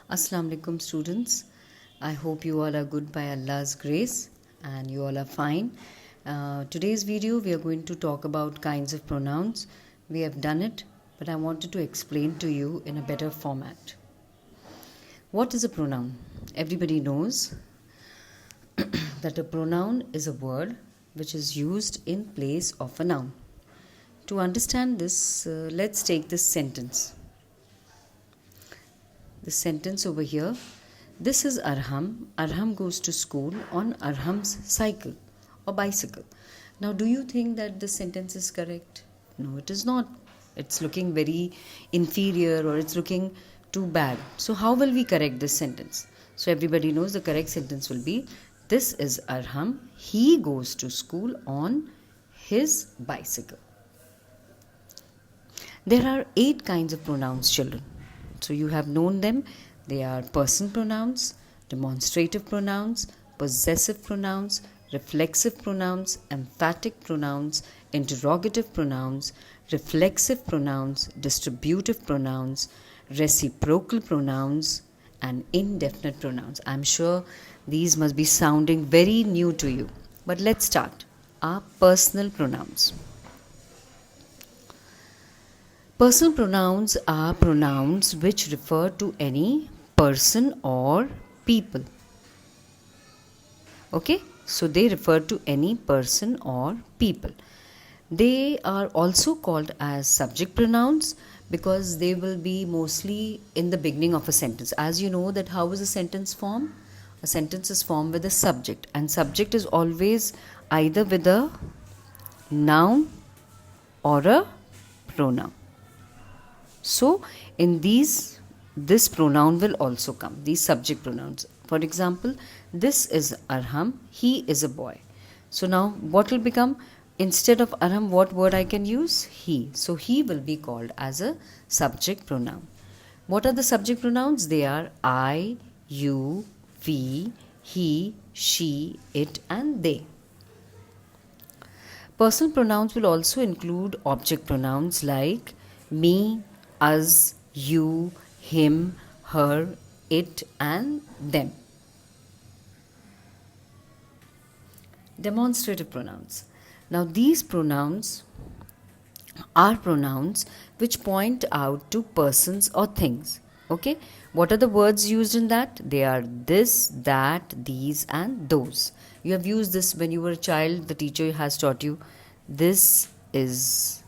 Assalamu alaikum students. I hope you all are good by Allah's grace and you all are fine. Today's video we are going to talk about kinds of pronouns. We have done it, but I wanted to explain to you in a better format. What is a pronoun? Everybody knows that a pronoun is a word which is used in place of a noun. To understand this, let's take this sentence. The sentence over here, this is Arham. Arham goes to school on Arham's cycle or bicycle. Now, do you think that this sentence is correct? No, it is not. It's looking very inferior or it's looking too bad. So, how will we correct this sentence? So, everybody knows the correct sentence will be, this is Arham. He goes to school on his bicycle. There are 8 kinds of pronouns, children. So you have known them. They are person pronouns, demonstrative pronouns, possessive pronouns, reflexive pronouns, emphatic pronouns, interrogative pronouns, reflexive pronouns, distributive pronouns, reciprocal pronouns, and indefinite pronouns. I'm sure these must be sounding very new to you. But let's start. Our personal pronouns. Personal pronouns are pronouns which refer to any person or people. Okay, so they refer to any person or people. They are also called as subject pronouns because they will be mostly in the beginning of a sentence. As you know that how is a sentence formed? A sentence is formed with a subject, and subject is always either with a noun or a pronoun. So, in this pronoun will also come, these subject pronouns. For example, this is Arham, he is a boy. So now what will become? Instead of Arham, what word I can use? He. So he will be called as a subject pronoun. What are the subject pronouns? They are I, you, we, he, she, it and they. Personal pronouns will also include object pronouns like me, us, you, him, her, it and them. Demonstrative pronouns. Now these pronouns are pronouns which point out to persons or things. Okay, what are the words used in that? They are this, that, these and those. You have used this when you were a child. The teacher has taught you this is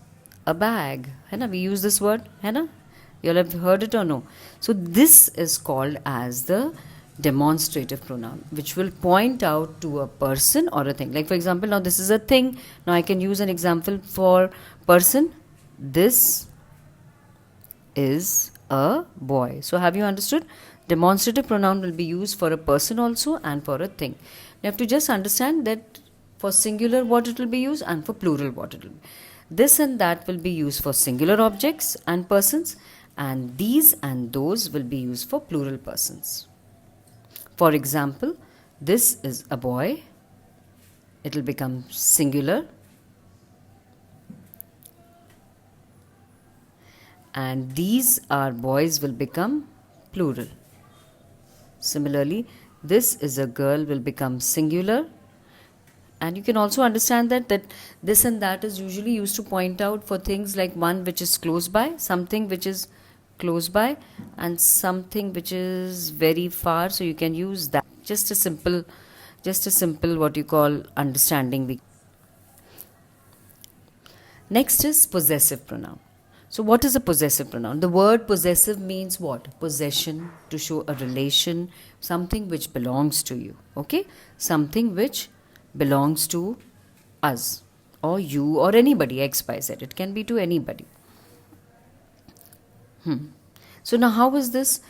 a bag. We use this word. You all have heard it or no? So this is called as the demonstrative pronoun, which will point out to a person or a thing. Like for example, now this is a thing. Now I can use an example for person. This is a boy. So have you understood? Demonstrative pronoun will be used for a person also and for a thing. You have to just understand that for singular what it will be used and for plural what it will be. This and that will be used for singular objects and persons, and these and those will be used for plural persons. For example, this is a boy. It will become singular. And these are boys will become plural. Similarly, this is a girl will become singular. And you can also understand that this and that is usually used to point out for things like one which is close by, something which is close by, and something which is very far. So you can use that. Just a simple what you call understanding. Next is possessive pronoun. So what is a possessive pronoun? The word possessive means what? Possession, to show a relation, something which belongs to you. Okay? Something which belongs to us or you or anybody, X, Y, Z. It can be to anybody. So now how is this?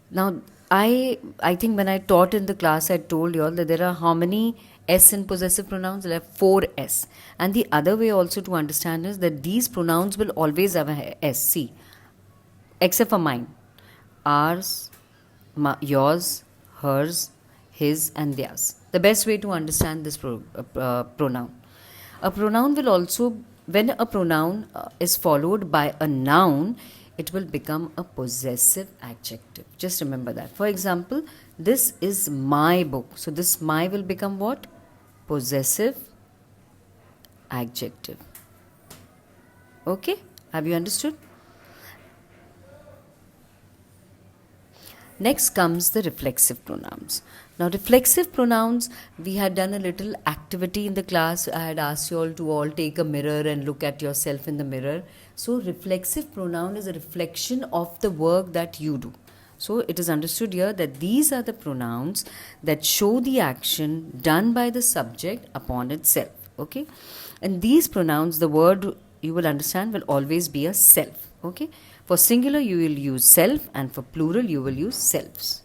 Now I think when I taught in the class, I told you all that there are how many S in possessive pronouns? There are 4 S. And the other way also to understand is that these pronouns will always have a S. See, except for mine. Ours, yours, hers, his and theirs. The best way to understand this pronoun. A pronoun will also, when a pronoun is followed by a noun, it will become a possessive adjective. Just remember that. For example, this is my book. So this my will become what? Possessive adjective. Okay? Have you understood? Next comes the reflexive pronouns. Now, reflexive pronouns, we had done a little activity in the class. I had asked you all to all take a mirror and look at yourself in the mirror. So, reflexive pronoun is a reflection of the work that you do. So, it is understood here that these are the pronouns that show the action done by the subject upon itself. Okay? And these pronouns, the word you will understand will always be a self. Okay? For singular, you will use self, and for plural, you will use selves.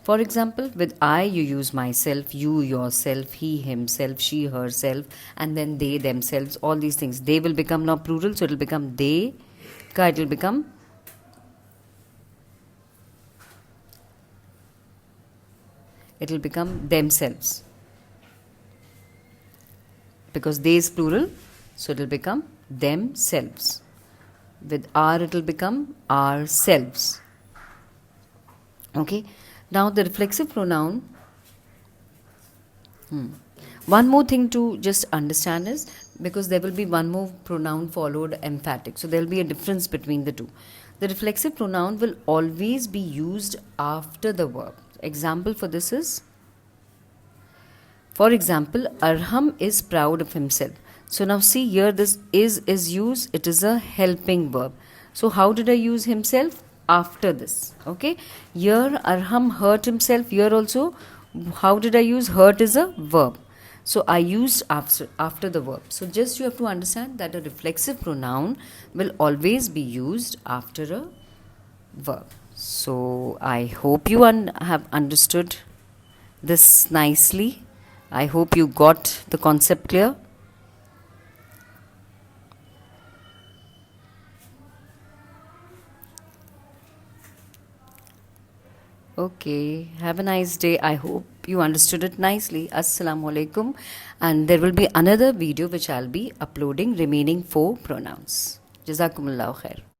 For example, with I, you use myself, you, yourself, he, himself, she, herself, and then they, themselves, all these things. They will become now plural, so it will become they, it will become themselves. Because they is plural, so it will become themselves. With our, it will become ourselves. Okay. Now the reflexive pronoun. One more thing to just understand is, because there will be one more pronoun followed emphatic. So there will be a difference between the two. The reflexive pronoun will always be used after the verb. Example for this is, for example, Arham is proud of himself. So now see here, this is used. It is a helping verb. So how did I use himself? After this. Okay. Here Arham hurt himself. Here also, how did I use? Hurt is a verb. So I used after the verb. So just you have to understand that a reflexive pronoun will always be used after a verb. So I hope you have understood this nicely. I hope you got the concept clear. Okay, have a nice day. I hope you understood it nicely. Assalamu alaikum. And there will be another video which I'll be uploading remaining 4 pronouns. Jazakumullahu khair.